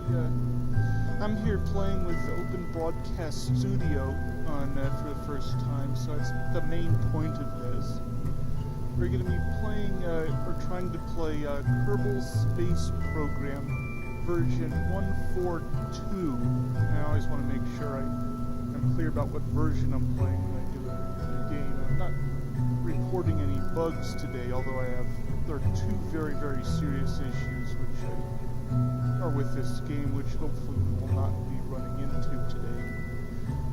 I'm here playing with Open Broadcast Studio on for the first time, so that's the main point of this. We're going to be playing, or trying to play Kerbal Space Program version 142. And I always want to make sure I'm clear about what version I'm playing when I do the game. I'm not reporting any bugs today, although there are two very, very serious issues which are with this game, which hopefully we will not be running into today.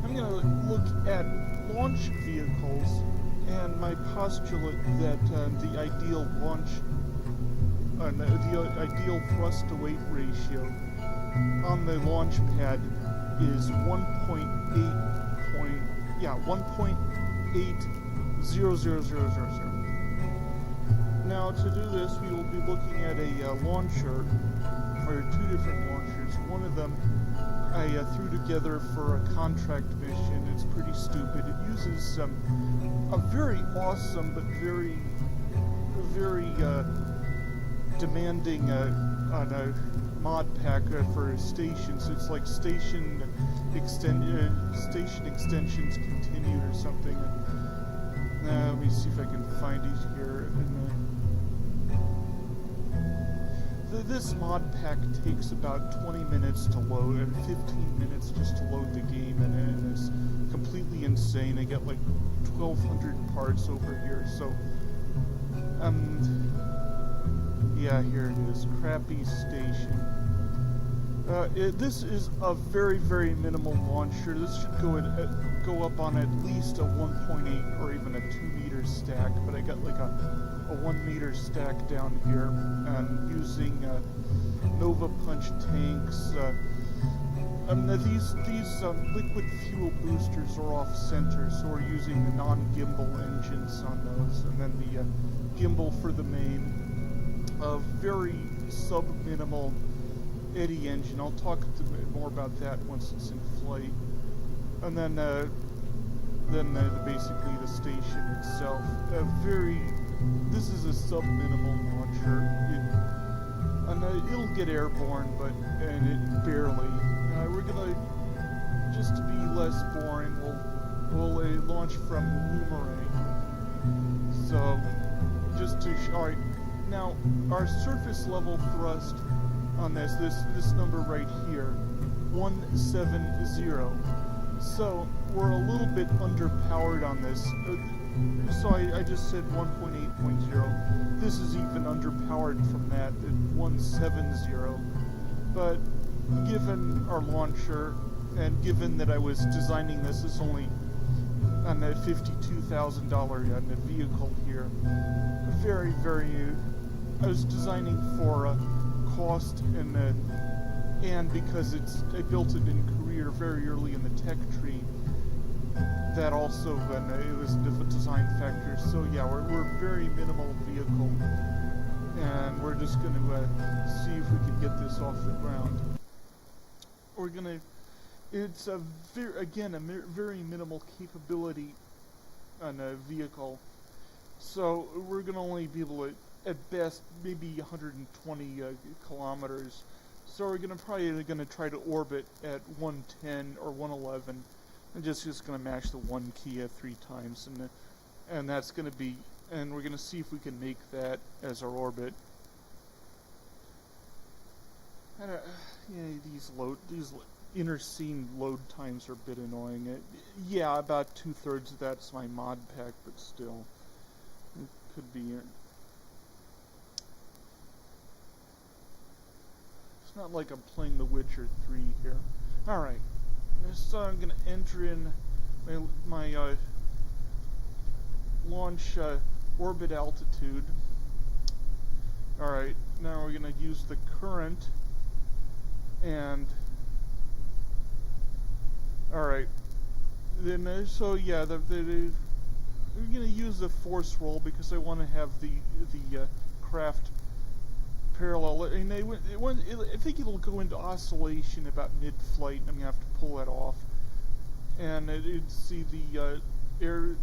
I'm going to look at launch vehicles and my postulate that the ideal ideal thrust to weight ratio on the launch pad is 1.8000000. Now to do this, we will be looking at a launcher, or two different launchers. One of them I threw together for a contract mission. It's pretty stupid. It uses a very awesome but very demanding on a mod pack for stations. It's like station extensions continued or something. Let me see if I can find it here. This mod pack takes about 20 minutes to load and 15 minutes just to load the game, and it's completely insane. I get like 1,200 parts over here, so yeah, here it is, crappy station. This is a very, very minimal launcher. This should go up on at least a 1.8 or even a 2 meter stack, but I got like a 1 meter stack down here. I'm using Nova Punch tanks. These liquid fuel boosters are off center, so we're using the non-gimbal engines on those, and then the gimbal for the main. A very sub-minimal eddy engine. I'll talk more about that once it's in flight. And then basically the station itself. This is a sub-minimal launcher. It'll get airborne, and it barely. We're gonna, just to be less boring, we'll launch from Boomerang. So, just to alright. Now, our surface level thrust on this number right here, 170. So we're a little bit underpowered on this. So I just said 1.8.0. This is even underpowered from that at 170. But given our launcher, and given that I was designing this is only on a $52,000 on the vehicle here, very, very. I was designing for cost and because I built it in Korea very early in the tech tree. That also it was a design factor. So yeah, we're very minimal vehicle, and we're just going to see if we can get this off the ground. It's a very minimal capability on a vehicle, so we're going to only be able to, at best, maybe 120 kilometers. So we're probably going to try to orbit at 110 or 111, and just going to mash the 1 key 3 times, and that's going to be, and we're going to see if we can make that as our orbit. These inner scene load times are a bit annoying. Yeah, about 2/3 of that's my mod pack, but still, it could be. It's not like I'm playing The Witcher 3 here. Alright, so I'm going to enter in my launch orbit altitude. Alright, now we're going to use the current, and alright, then so yeah, we're going to use the force roll because I want to have the craft parallel. And I think it'll go into oscillation about mid-flight, and I'm gonna have to pull that off. And see the air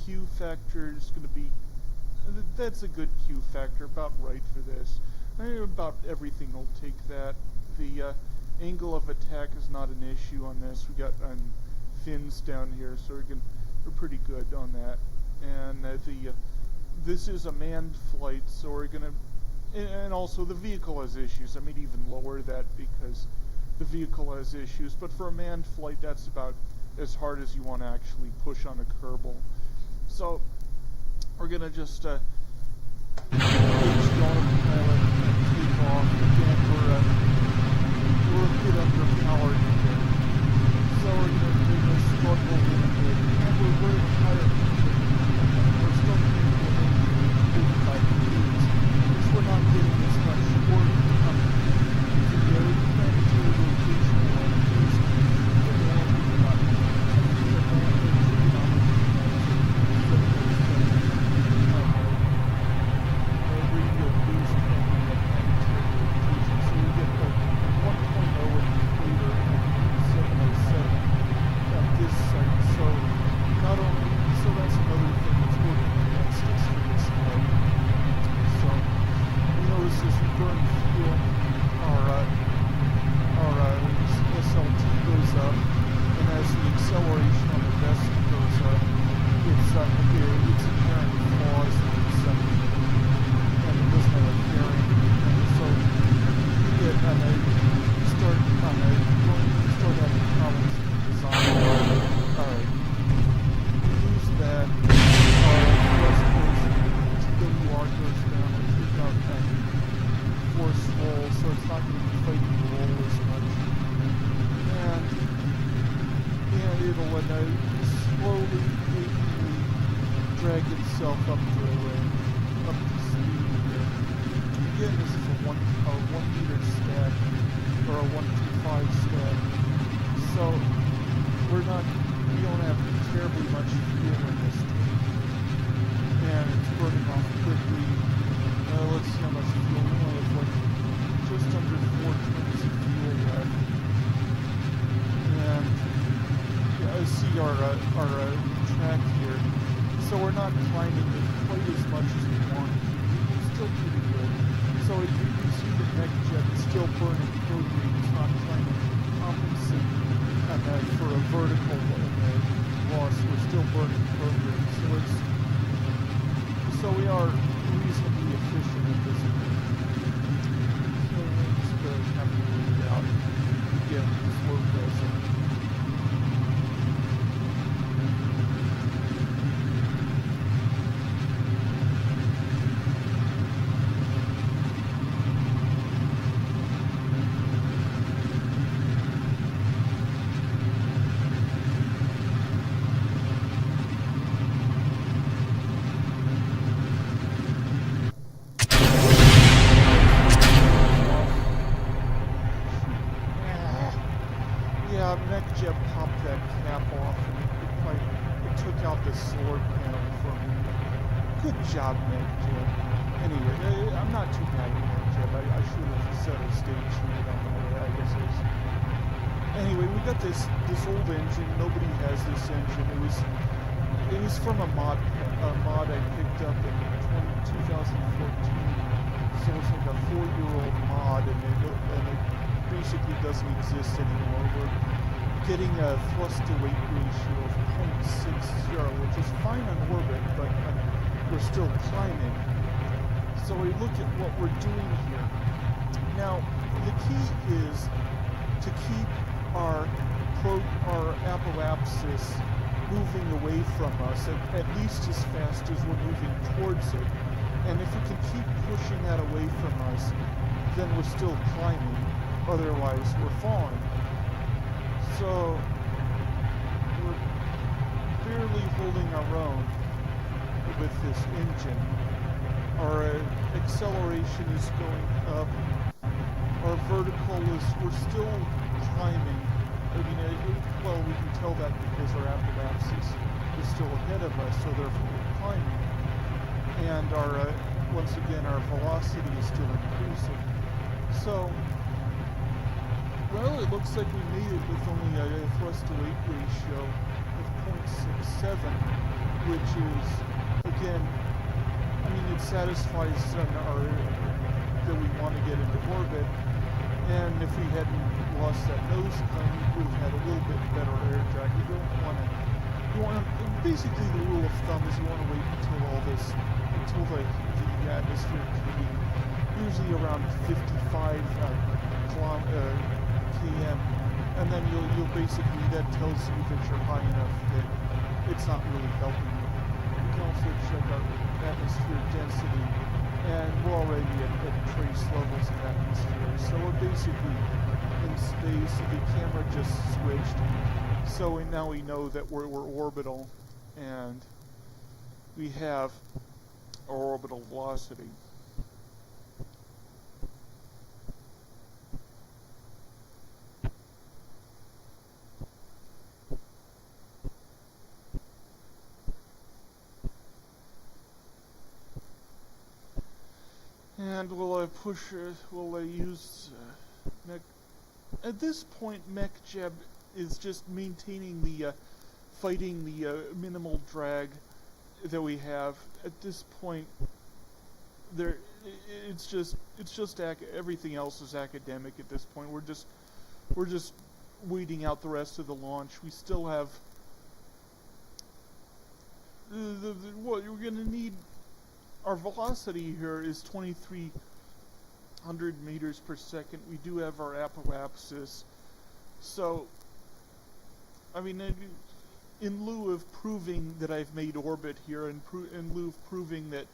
Q factor is going to be. That's a good Q factor, about right for this. About everything will take that. The Angle of attack is not an issue on this. We got fins down here, so we're pretty good on that. And this is a manned flight, so we're gonna, and also the vehicle has issues. I may even lower that because the vehicle has issues. But for a manned flight, that's about as hard as you want to actually push on a Kerbal. So we're gonna just H on autopilot and take off. Again, we're a bit underpowered here, so we're gonna struggle a little bit, and we're in higher speed. We're still getting 45 degrees, which we're not getting as much work coming. So yeah, we plan to do a rotation like this, but we're only about radio boost and the planetary rotation, so we get the 1.0 indicator at 707 at this site. So not only, so that's another thing that's working against us for this flight. So we notice as we burn fuel, our SLT goes up, and as the acceleration on the vessel goes up, it's inherent flaws in the suction, and it doesn't have a fairing. And so you get start having problems with the design. Alright. We lose that. Our thrust goes, TWR goes down, and take out force roll, so it's not going to be fighting the roll as much. And it'll slowly, patiently drag itself up to speed here. Again, this is a 1 meter stack, or a 125 stack. So we don't have terribly much fuel in this tank, and it's burning off quickly. Let's see how much fuel. We only have just under 4 tons of fuel left. And yeah, I see our track here. So we're not climbing it quite as much as we want to. It's still pretty good. So you see the mech jet is still burning prograde. It's not trying to compensate for a vertical loss. We're still burning prograde. So we are reasonably efficient at this point. So we'll just have to leave it out. Again, slow present. MechJet popped that cap off, and it took out the solar panel for me. Good job, MechJet. Anyway, I'm not too mad at MechJet. I should have set a stage limit on that, I guess it is. Anyway, we got this old engine. Nobody has this engine. It was from a mod I picked up in 2014. So it's like a 4-year-old mod, and it basically doesn't exist anymore. We're getting a thrust-to-weight ratio of 0.60, which is fine on orbit, but we're still climbing. So we look at what we're doing here. Now, the key is to keep our apoapsis moving away from us, at least as fast as we're moving towards it. And if we can keep pushing that away from us, then we're still climbing. Otherwise, we're falling. So we're barely holding our own with this engine. Our acceleration is going up. Our vertical we're still climbing. I mean, well, we can tell that because our apoapsis is still ahead of us, so therefore we're climbing. And once again, our velocity is still increasing. So, well, it looks like we made it with only a thrust-to-weight ratio of 0.67, which is, again, I mean, it satisfies that we want to get into orbit, And if we hadn't lost that nose cone, we would have had a little bit better air drag. You don't want to. Basically, the rule of thumb is you want to wait until until the atmosphere cooling, usually around 55 km, and then you'll basically, that tells you that you're high enough that it's not really helping you. We can also check our atmospheric density, and we're already at trace levels of atmosphere. So we're basically in space. The camera just switched. So now we know that we're orbital, and we have our orbital velocity. And will I use mech? At this point, MechJeb is just maintaining the, fighting the minimal drag that we have. At this point, it's just everything else is academic at this point. We're just waiting out the rest of the launch. We still have what we're gonna need. Our velocity here is 2,300 meters per second. We do have our apoapsis. So, I mean, in lieu of proving that I've made orbit here, and in lieu of proving that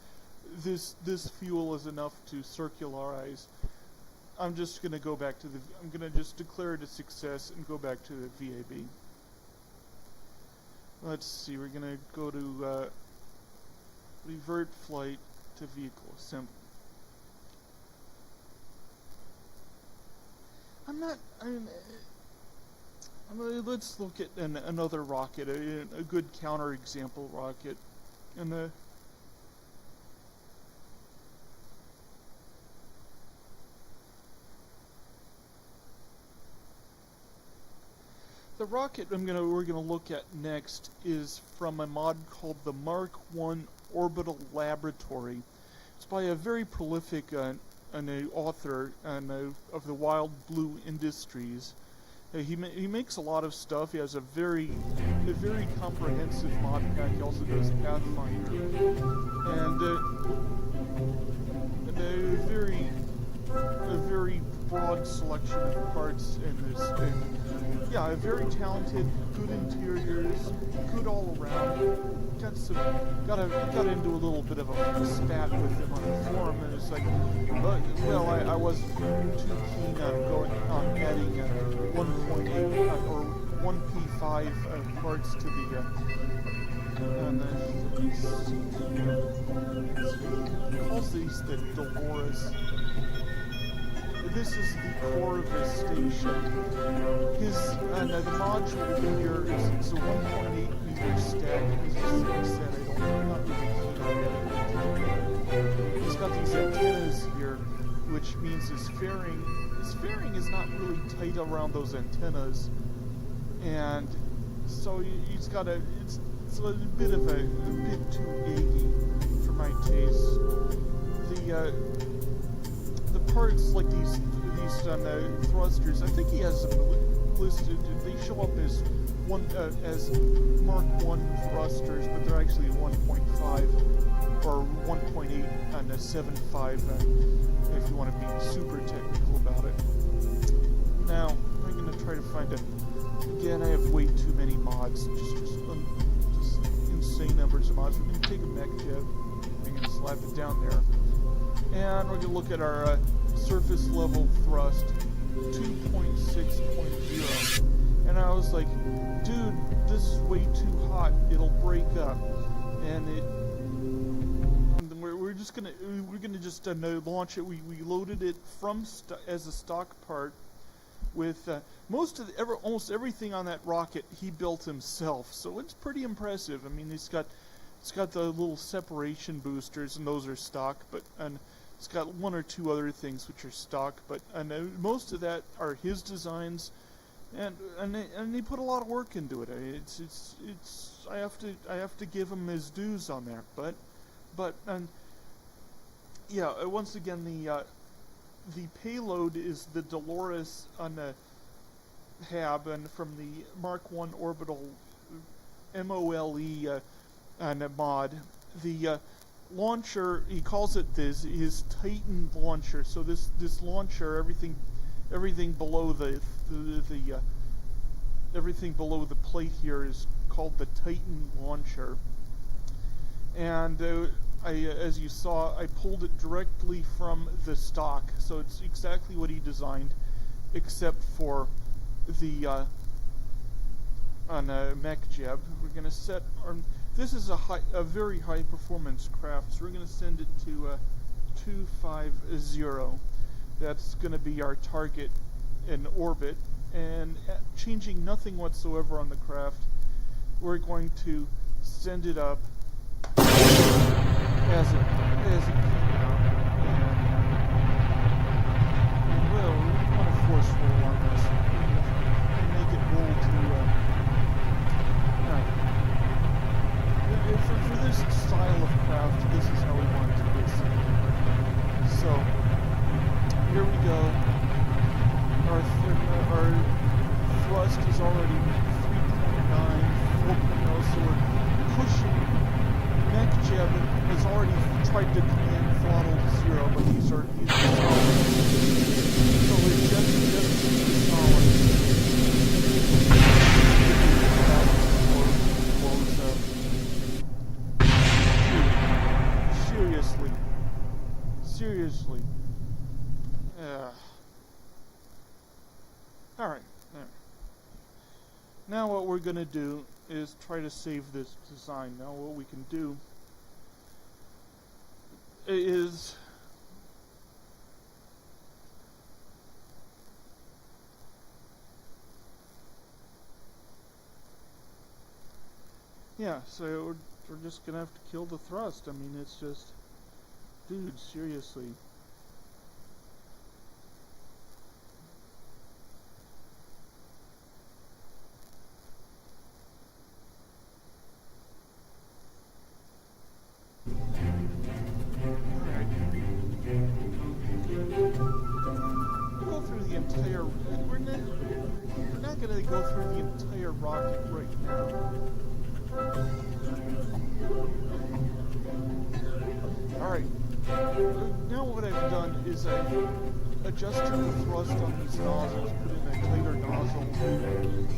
this fuel is enough to circularize, I'm just going to go back to I'm going to just declare it a success and go back to the VAB. Let's see, we're going to go to revert flight to vehicle assembly. Let's look at another rocket, a good counterexample rocket. And the rocket we're gonna look at next is from a mod called the Mark I Orbital Laboratory. It's by a very prolific author of the Wild Blue Industries. He makes a lot of stuff. He has a very comprehensive mod pack. He also does Pathfinder, and a very broad selection of parts in this. Yeah, very talented, good interiors, good all around. Got into a little bit of a spat with him on the forum, and it's like, well, I wasn't too keen on adding 1.8 or 1p5 parts to the he calls these the Dolores. This is the core of his station. The module here is a 1.8 meter stack. As I said, I'm not really keen on it. He's got these antennas here, which means his fairing is not really tight around those antennas, and so he's got it's a bit too eggy for my taste. The parts like these thrusters, I think he has them listed. They show up as Mark I thrusters, but they're actually 1.5 or 1.8 and a 7.5 if you want to be super technical about it. Now I'm going to try to find again, I have way too many mods, just insane numbers of mods. We're going to take a MechJeb, I'm going to slap it down there, and we're going to look at our surface level thrust 2.6.0, and I was like, dude, this is way too hot, it'll break up. And we're gonna just launch it. We loaded it from as a stock part with almost everything on that rocket he built himself, so it's pretty impressive. I mean, it's got the little separation boosters, and those are stock, and it's got one or two other things which are stock, but most of that are his designs, and he put a lot of work into it. I have to give him his dues on there, but yeah, once again the payload is the Dolores on the HAB, and from the Mark I orbital M.O.L.E. On a mod. The launcher, he calls it his Titan launcher. So this launcher, everything below everything below the plate here is called the Titan launcher. And as you saw, I pulled it directly from the stock, so it's exactly what he designed, except for the on a mech jeb. We're going to set our. This is a very high performance craft, so we're going to send it to 250. That's going to be our target in orbit, and changing nothing whatsoever on the craft, we're going to send it up as it came out. And well, we want to force roll on this and make it roll to. For this style of craft, this is how we want to do this. So here we go. Our thrust is already 3.9, 4.0, so we're pushing. Mech Jeb has already tried to command throttle to 0, but these are solid. So we're just solid. Seriously. Alright. Now what we're going to do is try to save this design. Now what we can do is so we're just going to have to kill the thrust. I mean, it's just, dude, seriously. We're not going to go through the entire rocket right now. Alright. Now what I've done is I've adjusted the thrust on these nozzles, put in a tighter nozzle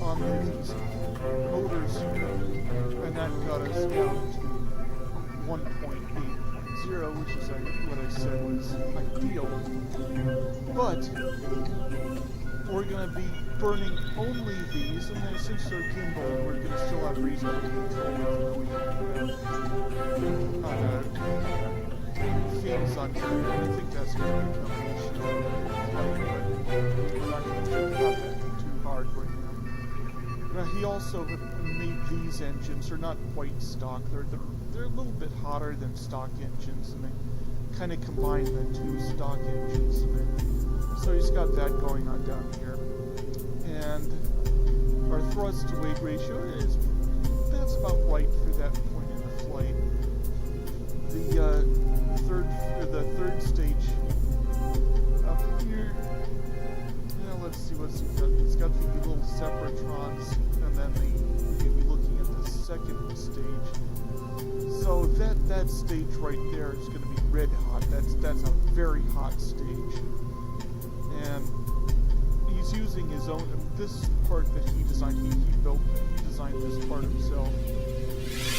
on these motors, and that got us down to 1.8.0, which is what I said was ideal. But we're going to be burning only these, and then since they're gimbal, we're going to still have reasonable control things on here. And I think that's going to become an issue. We're not going to think about that too hard right now. Now, he also made these engines. They're not quite stock. They're a little bit hotter than stock engines, and they kind of combine the two stock engines. So he's got that going on down here. And our thrust to weight ratio that's about right for that point in the flight. The third stage up here. Let's see what's he got. He's got the little separatrons, and then we're going to be looking at the second stage. So that stage right there is going to be red hot. That's a very hot stage. And he's using his own, this part that he designed, he designed this part himself.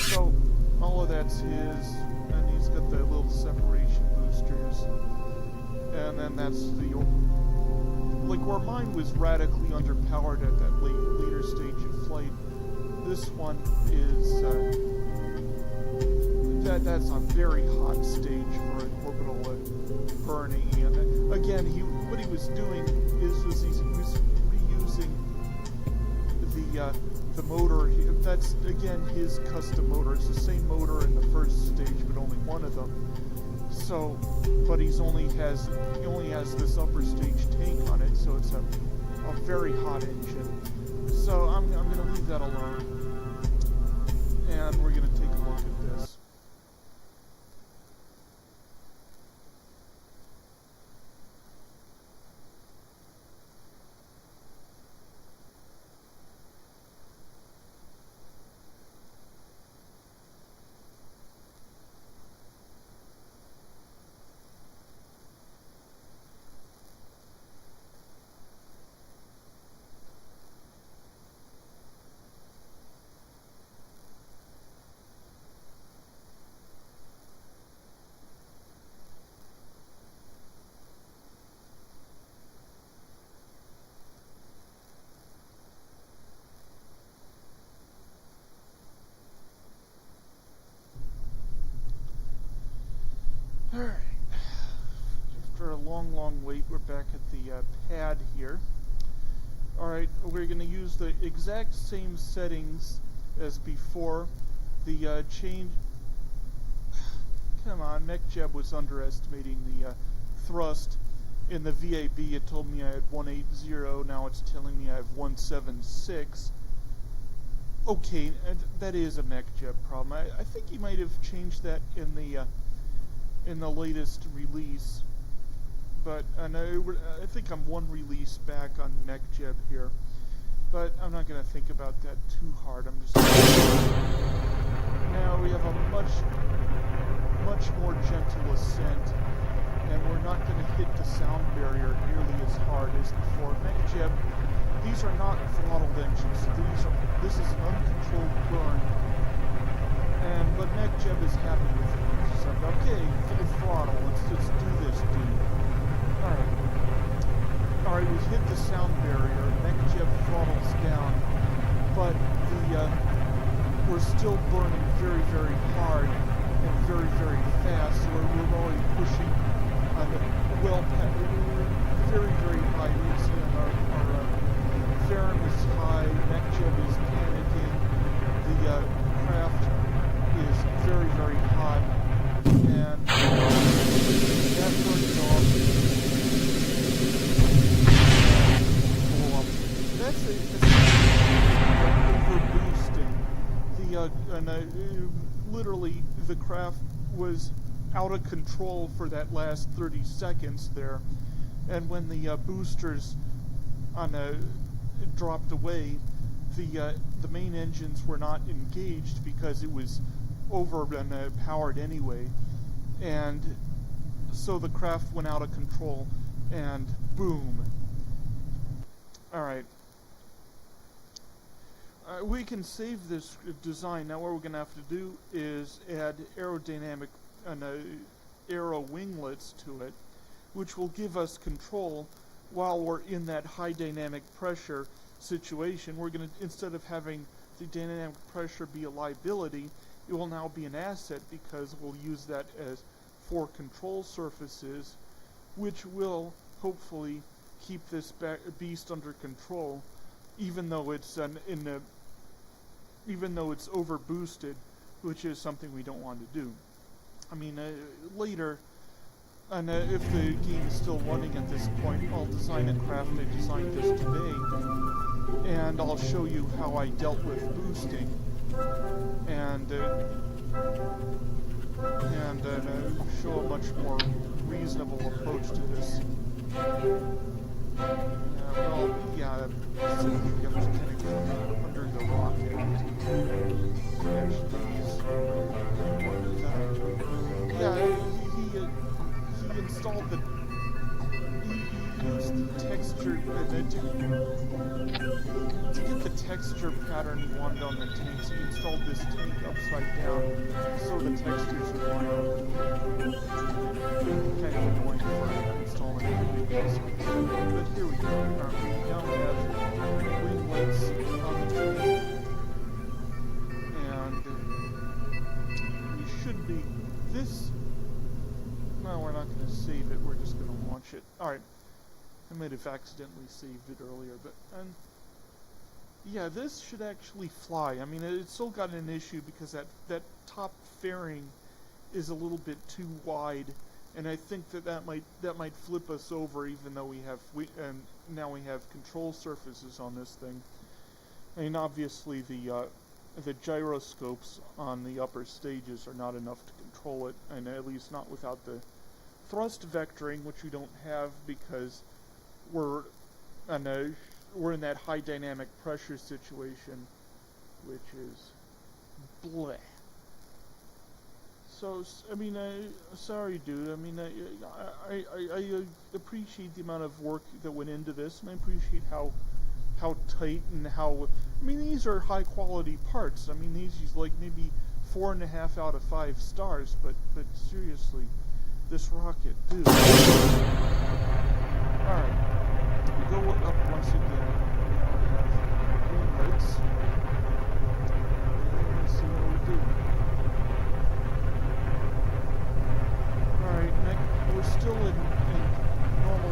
So all of that's his, and he's got the little separation boosters. And then that's where mine was radically underpowered at that later stage of flight. This one is, that's a very hot stage for an orbital burning. And again, what he was doing he was reusing the motor. That's again his custom motor. It's the same motor in the first stage, but only one of them. So, but he only has this upper stage tank on it, so it's a very hot engine. So I'm going to leave that alone, and we're going to take a look at this. long wait. We're back at the pad here. Alright, we're going to use the exact same settings as before. The change... Come on, MechJeb was underestimating the thrust. In the VAB it told me I had 180, now it's telling me I have 176. Okay, that is a MechJeb problem. I think he might have changed that in the latest release. But I think I'm one release back on MechJeb here. But I'm not going to think about that too hard. I'm just now we have a much more gentle ascent, and we're not going to hit the sound barrier nearly as hard as before. MechJeb, these are not throttled engines. This is an uncontrolled burn, but MechJeb is happy with it. He's like, okay, full throttle. Let's just do this, dude. Alright, we hit the sound barrier. MechJeb throttles down, but we're still burning very, very hard and very, very fast. So we're already pushing on the very, very high. You see our Ferrum is high. MechJeb is panicking. The craft is very, very hot, and that burns off. That's overboosting. Literally, the craft was out of control for that last 30 seconds there, and when the boosters dropped away, the main engines were not engaged because it was overpowered anyway, and so the craft went out of control, and boom. Alright. We can save this design. Now what we're going to have to do is add aerodynamic aero winglets to it, which will give us control while we're in that high dynamic pressure situation. We're going to, instead of having the dynamic pressure be a liability, it will now be an asset, because we'll use that as for control surfaces, which will hopefully keep this beast under control, even though it's even though it's over boosted, which is something we don't want to do. I mean, later, and if the game is still running at this point, I'll design a craft. I designed this today, and I'll show you how I dealt with boosting, and show a much more reasonable approach to this. Simply I'm just kind of under the rocket. He installed he used the texture to get the texture pattern he wanted on the tanks. He installed this tank upside down so the textures would line up. Kind of annoying for installing it. But here we go. We now have winglets on the tank, and we should be this. No, we're not going to save it. We're just going to launch it. All right. I might have accidentally saved it earlier, but yeah, this should actually fly. I mean, it's still got an issue because that top fairing is a little bit too wide, and I think that might flip us over, even though now we have control surfaces on this thing. I mean, obviously the gyroscopes on the upper stages are not enough to control it, and at least not without the thrust vectoring, which we don't have because we're in that high dynamic pressure situation, which is bleh. So, I mean, sorry, dude. I mean, I appreciate the amount of work that went into this, and I appreciate how tight and how. I mean, these are high quality parts. I mean, these use like maybe 4.5 out of 5 stars. But seriously, this rocket, dude. All right, we go up once again. Now we have winglets. Let's see what we do. Alright, we're still in normal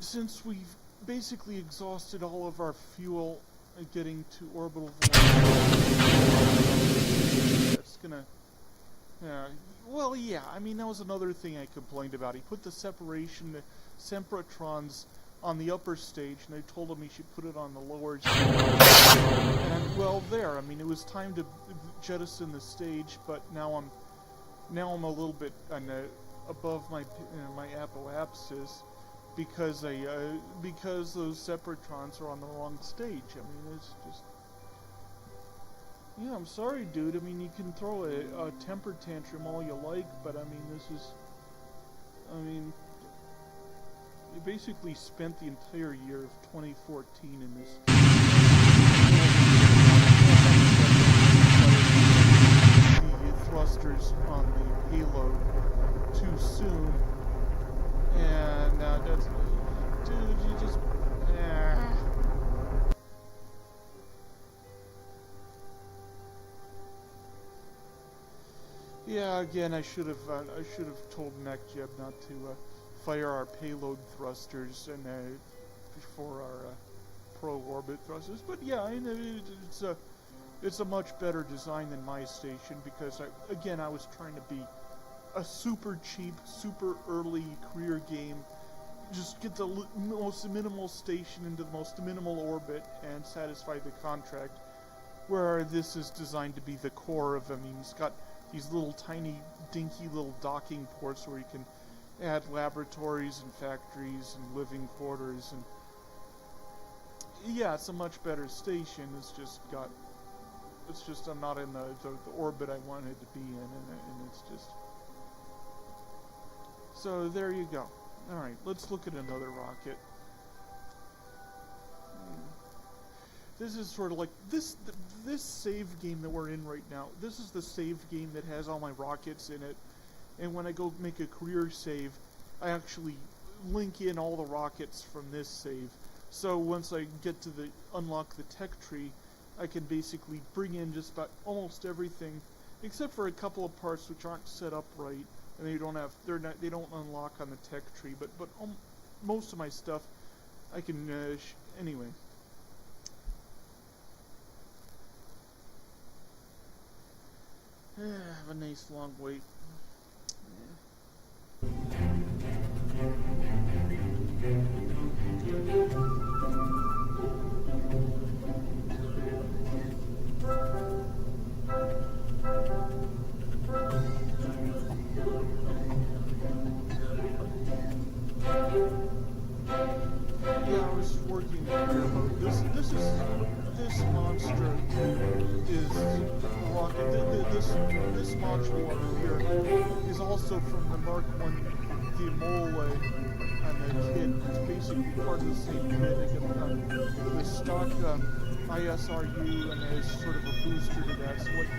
since we've basically exhausted all of our fuel getting to orbital velocity, that's gonna... well, yeah, I mean, that was another thing I complained about. He put the separation sempratrons on the upper stage, and I told him he should put it on the lower stage. And, well, there, I mean, it was time to jettison the stage, but now I'm a little bit above my apoapsis because those separatrons are on the wrong stage. I mean, it's just... Yeah, I'm sorry, dude. I mean, you can throw a temper tantrum all you like, but I mean, this is... I mean... You basically spent the entire year of 2014 in this... the thrusters on the payload too soon. And now that's... Dude, you just... Yeah, again, I should have told NetJeb not to fire our payload thrusters and before our pro orbit thrusters. But yeah, it's a much better design than my station because I was trying to be a super cheap, super early career game. Just get the most minimal station into the most minimal orbit and satisfy the contract. Where this is designed to be the core of. I mean, it's got these little tiny, dinky little docking ports where you can add laboratories and factories and living quarters, and yeah, it's a much better station. It's just I'm not in the orbit I wanted to be in, and it's just... So there you go. Alright, let's look at another rocket. This is sort of like, this save game that we're in right now, this is the save game that has all my rockets in it, and when I go make a career save, I actually link in all the rockets from this save. So once I get to unlock the tech tree, I can basically bring in just about almost everything, except for a couple of parts which aren't set up right, and they don't unlock on the tech tree, but most of my stuff I can, anyway. Have a nice long wait. Yeah, I was working Kerbal. This monster is rocket. This module up here is also from the Mark 1, the M.O.L.E and the kit. It's basically part of the same kit. They get the stock ISRU and there's sort of a booster to that. So like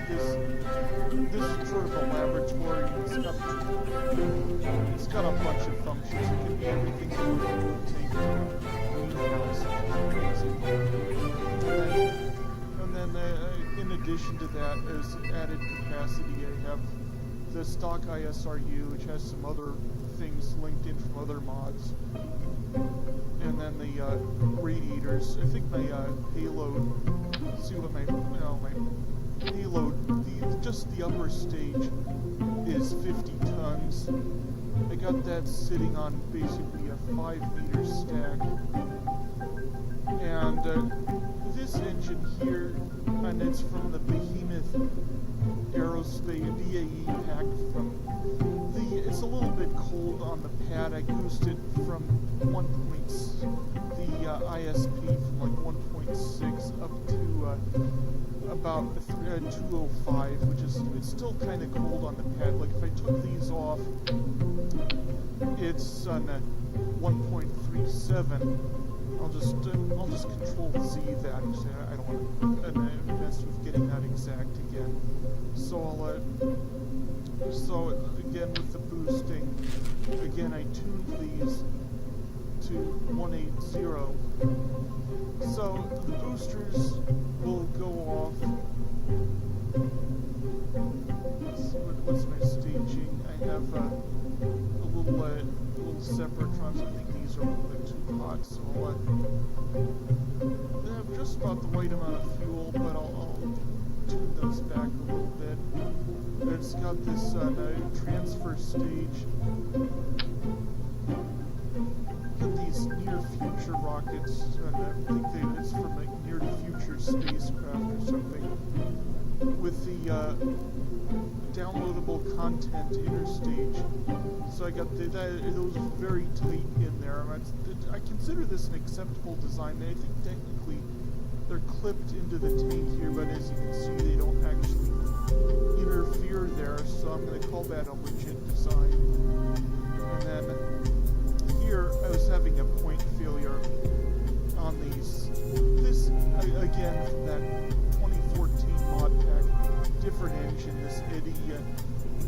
this is sort of a laboratory. It's got a bunch of functions. It can be everything from take greenhouse. And then in addition to that, as added capacity, I have the stock ISRU, which has some other things linked in from other mods, and then the radiators. I think my payload. Let's see what my payload. Just the upper stage is 50 tons. I got that sitting on basically a 5-meter stack, and this engine here, and it's from the Behemoth Aerospace BAE pack from it's a little bit cold on the pad. I goosed it from ISP from like 1.6 up to about 205, which is, it's still kind of cold on the pad. Like if I took these off, it's on 1.37. I'll just Control Z that. I don't want to mess with getting that exact again. So so again with the boosting, again I tuned these to 180. So the boosters will go off. What's my staging? I have a little separatrons. I think these are a little bit too hot, so they have just about the right amount of fuel, but I'll tune those back a little bit. It's got this transfer stage. Got these near-future rockets, and I think it's from a near-future spacecraft or something, with the downloadable content interstage. So I got those very tight in there. I consider this an acceptable design. I think technically they're clipped into the tank here, but as you can see, they don't actually interfere there, so I'm going to call that a legit design. And then here, I was having a point failure on these. This, again, from that 2014 mod pack, different engine, this EDI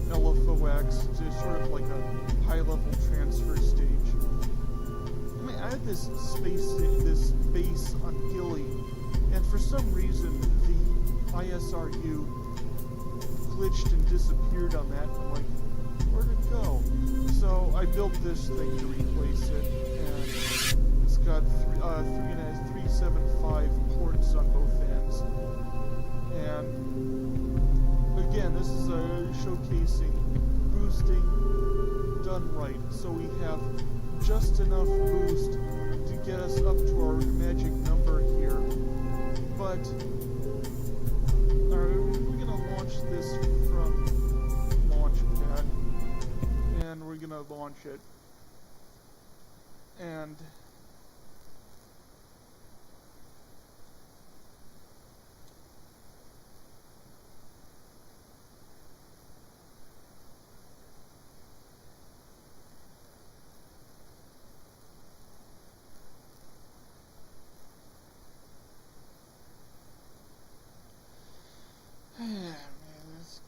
LFOX, it's sort of like a high-level transfer stage. I mean, I had this base on Gilly, and for some reason, the ISRU glitched and disappeared on that. I'm like, where'd it go? So I built this thing to replace it, and it's got 375 ports on both ends. And again, this is showcasing boosting done right. So we have just enough boost to get us up to our magic number here. But we're gonna launch this from Launchpad, and we're gonna launch it, and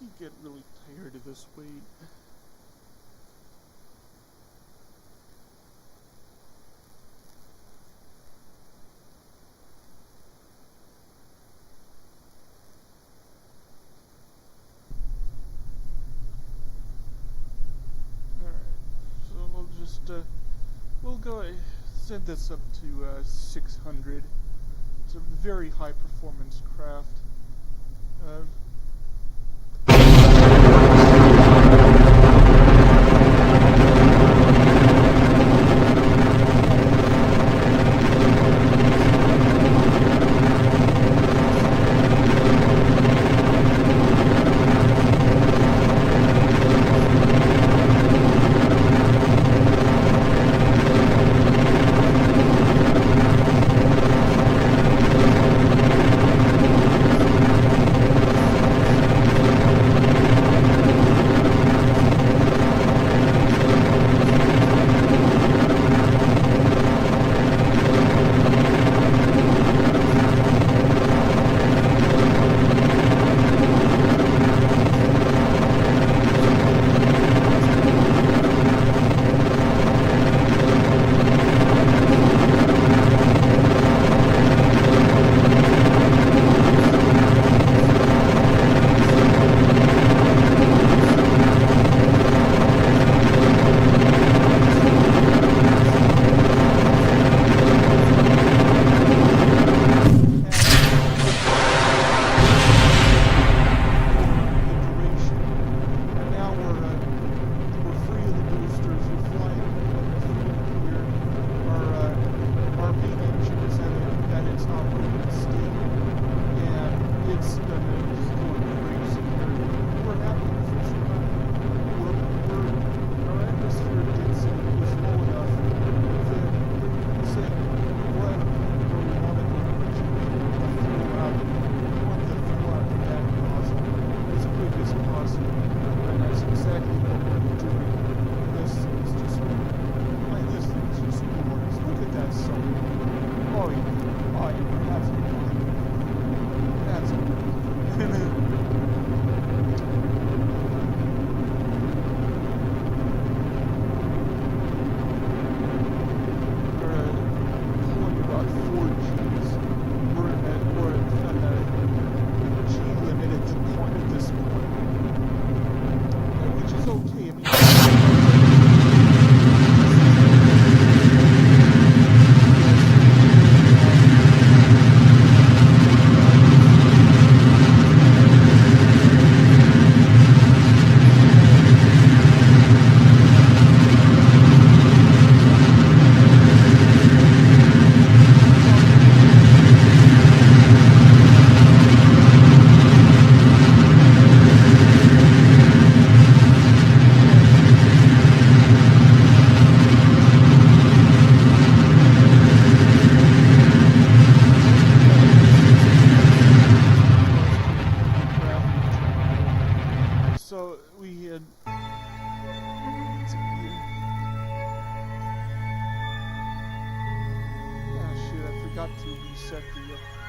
you get really tired of this wait. Alright, so we'll just, we'll go set this up to 600. It's a very high performance craft.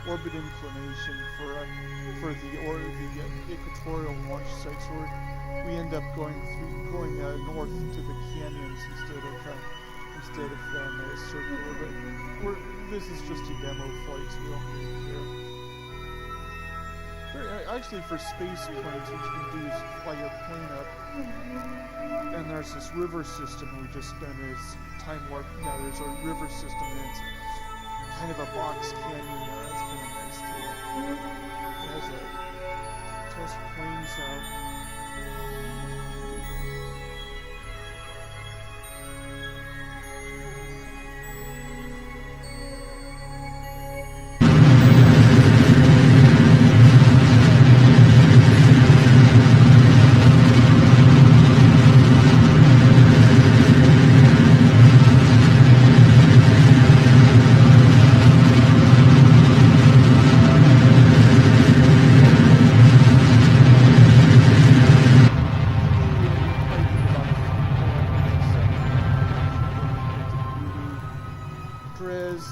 orbit inclination for the equatorial launch site. So we end up going north to the canyons instead of circular. But this is just a demo flight, so we don't really care. Actually, for space planes, what you can do is fly your plane up, and there's this river system. We just spent this time warp. Now there's a river system, and it's kind of a box canyon there. That's kind of nice too. It has a test planes out.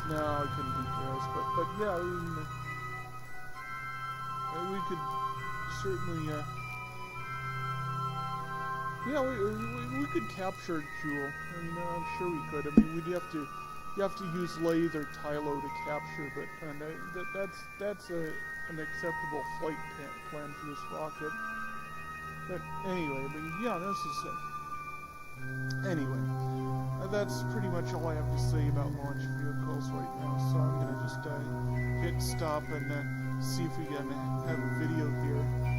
No, I couldn't do Dress, but yeah, we could certainly, yeah, we could capture Jewel. I mean, I'm sure we could. I mean, you have to use lathe or Tylo to capture, but that's an acceptable flight plan for this rocket. But anyway, yeah, this is it. Anyway, that's pretty much all I have to say about launch vehicles right now, so I'm going to just hit stop and see if we can have a video here.